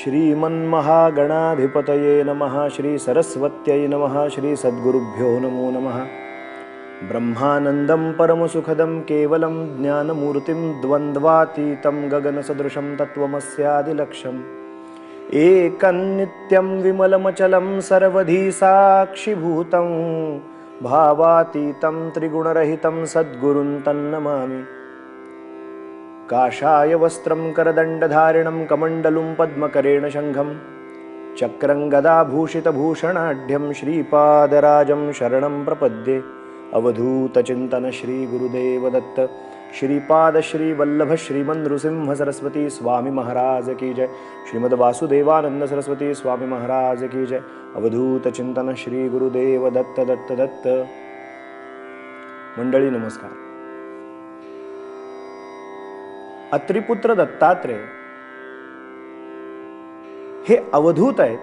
श्रीमन्महागणाधिपतये नमः। श्री सरस्वत्यै नमः। श्री सद्गुरुभ्यो नमो नमः। ब्रह्मानन्दं परमसुखदं केवलं ज्ञानमूर्तिं द्वन्द्वातीतं गगनसदृशं तत्त्वमस्यादिलक्ष्यम् एकं नित्यं विमलमचलं सर्वधी साक्षिभूतं भावातीतं त्रिगुणरहितं सद्गुरुं तन्नमामि। काषाय वस्त्रं करदण्डधारिणं कमण्डलुं पद्मकरेण शङ्खं चक्रं गदाभूषितभूषणाढ्यं श्रीपादराजं शरणं प्रपद्ये। अवधूतचिन्तन श्री गुरुदेव दत्त श्रीपाद श्री वल्लभ श्रीमन् नृसिंह सरस्वती स्वामी महाराज की जय। श्रीमद वासुदेवानंद सरस्वती स्वामी महाराज की जय। अवधूतचिंतन श्री गुरुदेव दत्त दत्त दत्त। मंडळी नमस्कार। अत्रिपुत्र दत्तात्रेय हे अवधूत आहेत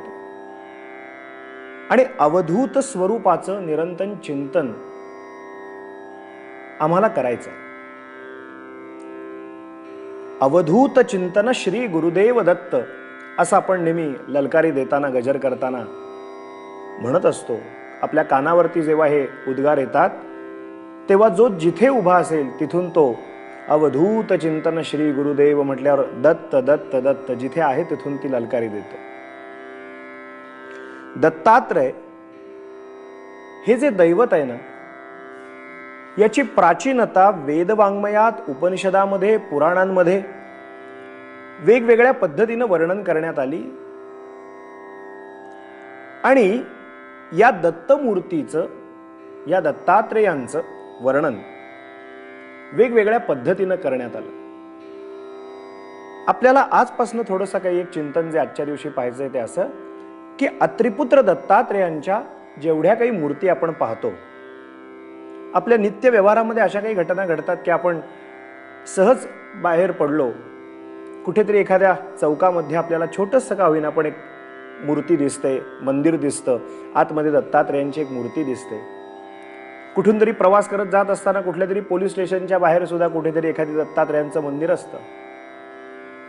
आणि अवधूत स्वरूपाचं निरंतर चिंतन आम्हाला करायचं आहे। अवधूत चिंतन श्री गुरुदेव दत्त असं आपण नेहमी ललकारी देताना गजर करताना म्हणत असतो। आपल्या कानावरती जेव्हा हे उद्गार येतात तेव्हा जो जिथे उभा असेल तिथून तो अवधूत चिंतन श्री गुरुदेव म्हटल्यावर दत्त दत्त दत्त जिथे आहे तिथून ती ललकारी देतो। दत्तात्रय हे जे दैवत आहे ना, याची प्राचीनता वेदवाङ्मयात, उपनिषदामध्ये, पुराणांमध्ये वेगवेगळ्या पद्धतीने वर्णन करण्यात आली आणि या दत्तमूर्तीचं, या दत्तात्रेयांचं वर्णन वेगवेगळ्या पद्धतीने करण्यात आलं। आपल्याला आजपासून थोडंसं काही एक चिंतन जे आजच्या दिवशी पाहायचंय ते असं की अत्रिपुत्र दत्तात्रेयांच्या जेवढ्या काही मूर्ती आपण पाहतो, आपल्या नित्य व्यवहारामध्ये अशा काही घटना घडतात की आपण सहज बाहेर पडलो, कुठेतरी एखाद्या चौकामध्ये आपल्याला छोटंसं का होईना पण एक मूर्ती दिसते, मंदिर दिसतं, आतमध्ये दत्तात्रेयांची एक मूर्ती दिसते। कुठून तरी प्रवास करत जात असताना कुठल्या तरी पोलीस स्टेशनच्या बाहेर सुद्धा कुठेतरी एखादी दत्तात्रेयांचं मंदिर असतं।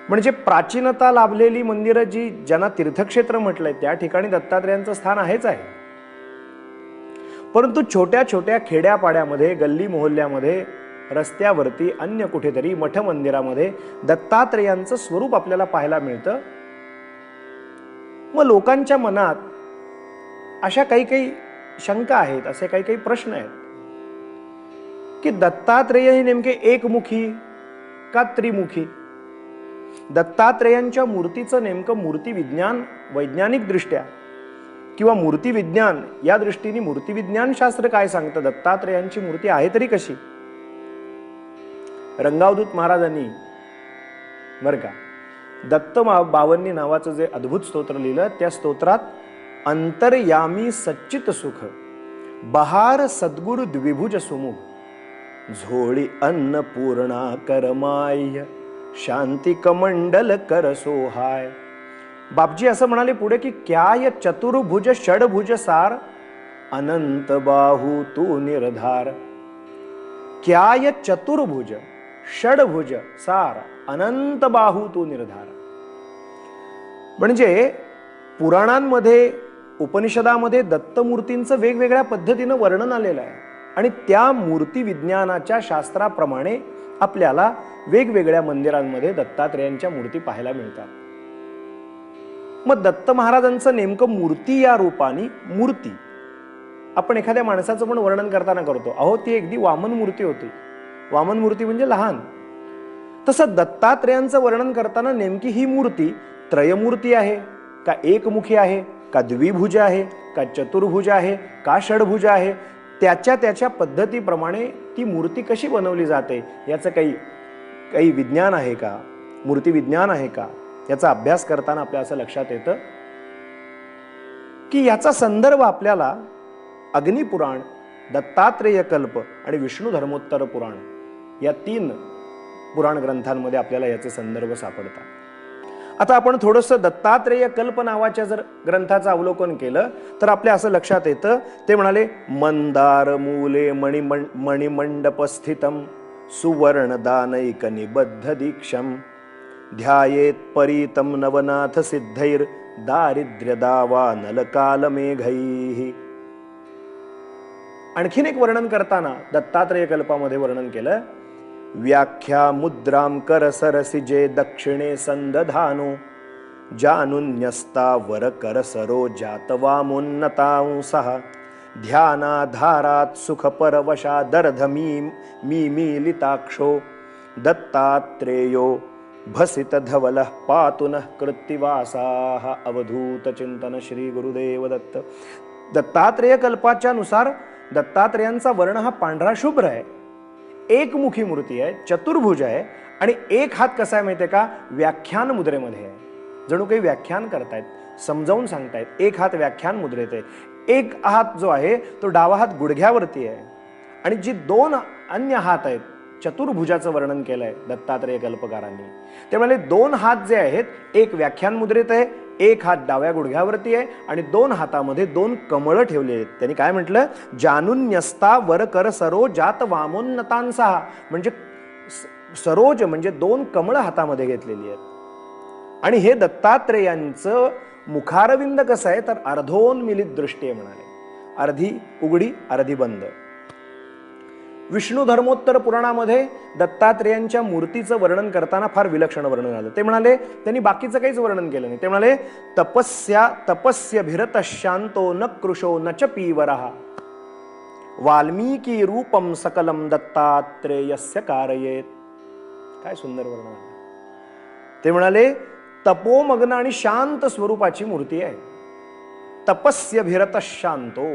म्हणजे प्राचीनता लाभलेली मंदिरं जी ज्यांना तीर्थक्षेत्र म्हटलंय त्या ठिकाणी दत्तात्रेयांचं स्थान आहेच आहे। परंतु छोट्या छोट्या खेड्यापाड्यामध्ये, गल्ली मोहल्ल्यामध्ये, रस्त्यावरती, अन्य कुठेतरी मठ मंदिरामध्ये दत्तात्रेयांचं स्वरूप आपल्याला पाहायला मिळतं। मग लोकांच्या मनात अशा काही काही शंका आहेत, असे काही काही प्रश्न आहेत की दत्तात्रेय हे नेमके एकमुखी का त्रिमुखी? दत्तात्रेयांच्या मूर्तीचं नेमकं मूर्ती विज्ञान वैज्ञानिक दृष्ट्या किंवा मूर्ती विज्ञान या दृष्टीने मूर्तिविज्ञान शास्त्र काय सांगतं? दत्तात्रेयांची मूर्ती आहे तरी कशी? रंगावधूत महाराजांनी बर का दत्त बावन्नी नावाचं जे अद्भुत स्तोत्र लिहिलं, त्या स्तोत्रात अंतर्यामी सच्चित सुख बहार सद्गुरु द्विभुज सुमुख झोळी अन्नपूर्णा करमाय शांती कमंडल कर सोहाय। बापजी असं म्हणाले पुढे की क्याय चतुर्भुज षडभुज सार अनंत बाहू तू निर्धार। क्याय चतुर्भुज षडभुज सार अनंत बाहू तू निर्धार। म्हणजे पुराणांमध्ये, उपनिषदामध्ये दत्तमूर्तींचं वेगवेगळ्या पद्धतीनं वर्णन आलेलं आहे आणि त्या मूर्ती विज्ञानाच्या शास्त्राप्रमाणे आपल्याला वेगवेगळ्या मंदिरांमध्ये दत्तात्रेयांच्या मूर्ती पाहायला मिळतात। मग दत्त महाराजांचं नेमकं मूर्ती या रूपाने, मूर्ती आपण एखाद्या माणसाचं पण वर्णन करताना करतो, अहो ती अगदी वामन मूर्ती होती, वामन मूर्ती म्हणजे लहान। तसं दत्तात्रेयांचं वर्णन करताना नेमकी ही मूर्ती त्रयमूर्ती आहे का एकमुखी आहे का द्विभुज आहे का चतुर्भुज आहे का षडभुज आहे, त्याच्या त्याच्या पद्धतीप्रमाणे ती मूर्ती कशी बनवली जाते याचं काही विज्ञान आहे का, मूर्ती विज्ञान आहे का, याचा अभ्यास करताना आपल्या असं लक्षात येतं की याचा संदर्भ आपल्याला अग्निपुराण, दत्तात्रेय कल्प आणि विष्णू धर्मोत्तर पुराण या 3 पुराण ग्रंथांमध्ये आपल्याला याचे संदर्भ सापडतात। आता आपण थोडंसं दत्तात्रेय कल्प नावाच्या जर ग्रंथाचं अवलोकन केलं तर आपल्या असं लक्षात येतं, ते म्हणाले मंदार मूले मणिमंडप स्थितम सुवर्ण दानैक निबद्ध दीक्षम ध्यायेत परीतम नवनाथ सिद्धैर दारिद्र्य दावा नलकाल मेघैः. आणखीन एक वर्णन करताना दत्तात्रेय कल्पामध्ये वर्णन केलं. व्याख्या मुद्राम कर सरसिजे दक्षिणे संदधानो जानुन्यस्ता वर कर सरो जातवामोन्नतांसः ध्यानाधारात सुख परवशा दर्ध मी मीलिताक्षो दत्तात्रेयो भसित धवलः पातुनः कृत्तिवासाः. अवधूत चिंतन श्री गुरुदेव दत्त. दत्तात्रेय कल्पाच्या नुसार दत्तात्रेयांचा वर्ण हा पांढरा शुभ्र आहे, एकमुखी मूर्ती आहे, चतुर्भुज आहे आणि एक हात कसा आहे माहितीये का, व्याख्यान मुद्रेमध्ये आहे. जणू काही व्याख्यान करतायत, समजावून सांगतायत. एक हात व्याख्यान मुद्रेत आहे, एक हात जो आहे तो डावा हात गुडघ्यावरती आहे आणि जी दोन अन्य हात आहेत, चतुर्भुजाचं वर्णन केलंय दत्तात्रेय कल्पकारांनी. ते म्हणाले दोन हात जे आहेत एक व्याख्यान मुद्रेत आहे, एक हात डाव्या गुडघ्यावरती आहे आणि दोन हातामध्ये दोन कमळं ठेवले आहेत. त्यांनी काय म्हटलं, जानुन्यस्ता वर कर सरो जात वामोन्नतांसा, म्हणजे सरोज म्हणजे दोन कमळं हातामध्ये घेतलेली आहेत. आणि हे दत्तात्रेयांचं मुखारविंद कसं आहे तर अर्धोन्मिलित दृष्टी आहे म्हणाले, अर्धी उघडी अर्धी बंद. विष्णू धर्मोत्तर पुराणामध्ये दत्तात्रेयांच्या मूर्तीचं वर्णन करताना फार विलक्षण वर्णन आलं. ते म्हणाले त्यांनी बाकीचं काहीच वर्णन केलं नाही. ते म्हणाले तपस्य भिरत शांतो न कृशो न च पीवरः वाल्मीकी रूपम सकलम दत्तात्रेयस्य कारयेत. काय सुंदर वर्णन आहे. ते म्हणाले तपोमग्न आणि शांत स्वरूपाची मूर्ती आहे. तपस्य भिरत शांतो,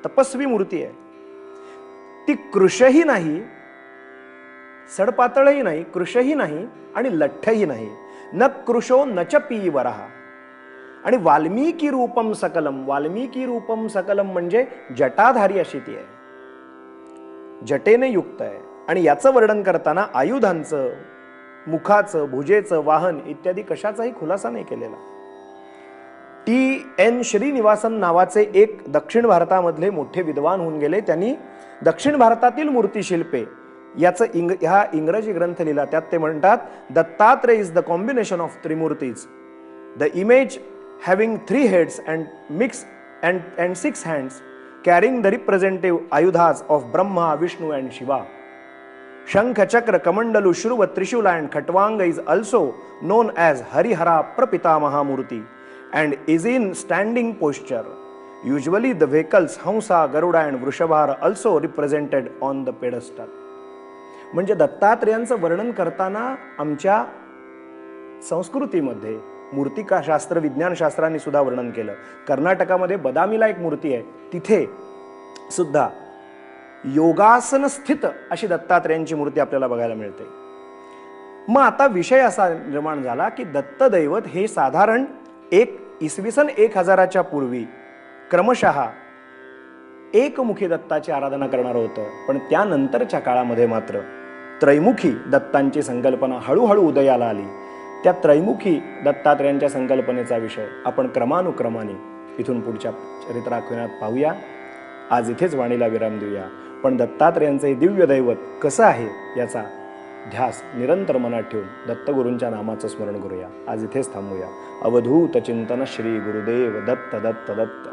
तपस्वी मूर्ती आहे. ती कृशही नाही, सडपातळही नाही, कृशही नाही आणि लठ्ठही नाही. न कृशो न च पीवरः. आणि वाल्मीकी रूपम सकलम, वाल्मीकी रूपम सकलम म्हणजे जटाधारी अशी ती आहे, जटेने युक्त आहे. आणि याचं वर्णन करताना आयुधांचं, मुखाचं, भुजेचं, वाहन इत्यादी कशाचाही खुलासा नाही केलेला. T.N. श्रीनिवासन नावाचे एक दक्षिण भारतामधले मोठे विद्वान होऊन गेले. त्यांनी दक्षिण भारतातील मूर्तिशिल्पे याचं हा इंग्रजी ग्रंथ लिहिला. त्यात ते म्हणतात Dattatreya is the combination of Trimurtis, the image having 3 heads and 6 hands carrying the representative ayudhas of Brahma, Vishnu and Shiva. Shankha, Chakra, Kamandalu, Shruva, Trishula and Khatwanga is also known as Harihara Prapitamaha Murti and is in standing posture. Usually the vehicles Hamsa, Garuda and Vrishabha are also represented on the pedestal. म्हणजे दत्तात्रेयांचं वर्णन करताना आमच्या संस्कृतीमध्ये मूर्तिकाशास्त्र, विज्ञानशास्त्रांनी सुद्धा वर्णन केलं. कर्नाटकामध्ये बदामीला एक मूर्ती आहे, तिथे सुद्धा योगासन स्थित अशी दत्तात्रेयांची मूर्ती आपल्याला बघायला मिळते. मग आता विषय असा निर्माण झाला की दत्तदैवत हे साधारण इसवी सन 1000च्या पूर्वी क्रमशः एकमुखी दत्ताची आराधना करणार होतं. पण त्यानंतरच्या काळामध्ये मात्र त्रैमुखी दत्तांची संकल्पना हळूहळू उदयाला आली. त्या त्रैमुखी दत्तात्रेयांच्या संकल्पनेचा विषय आपण क्रमानुक्रमाने इथून पुढच्या चरित्राख्यानात पाहूया. आज इथेच वाणीला विराम देऊया. पण दत्तात्रेयांचे हे दिव्य दैवत कसं आहे याचा ध्यास निरंतर मनात ठेवून दत्तगुरूंच्या नामाचं स्मरण करूया. आज इथेच थांबूया. अवधूत चिंतन श्री गुरुदेव दत्त दत्त दत्त.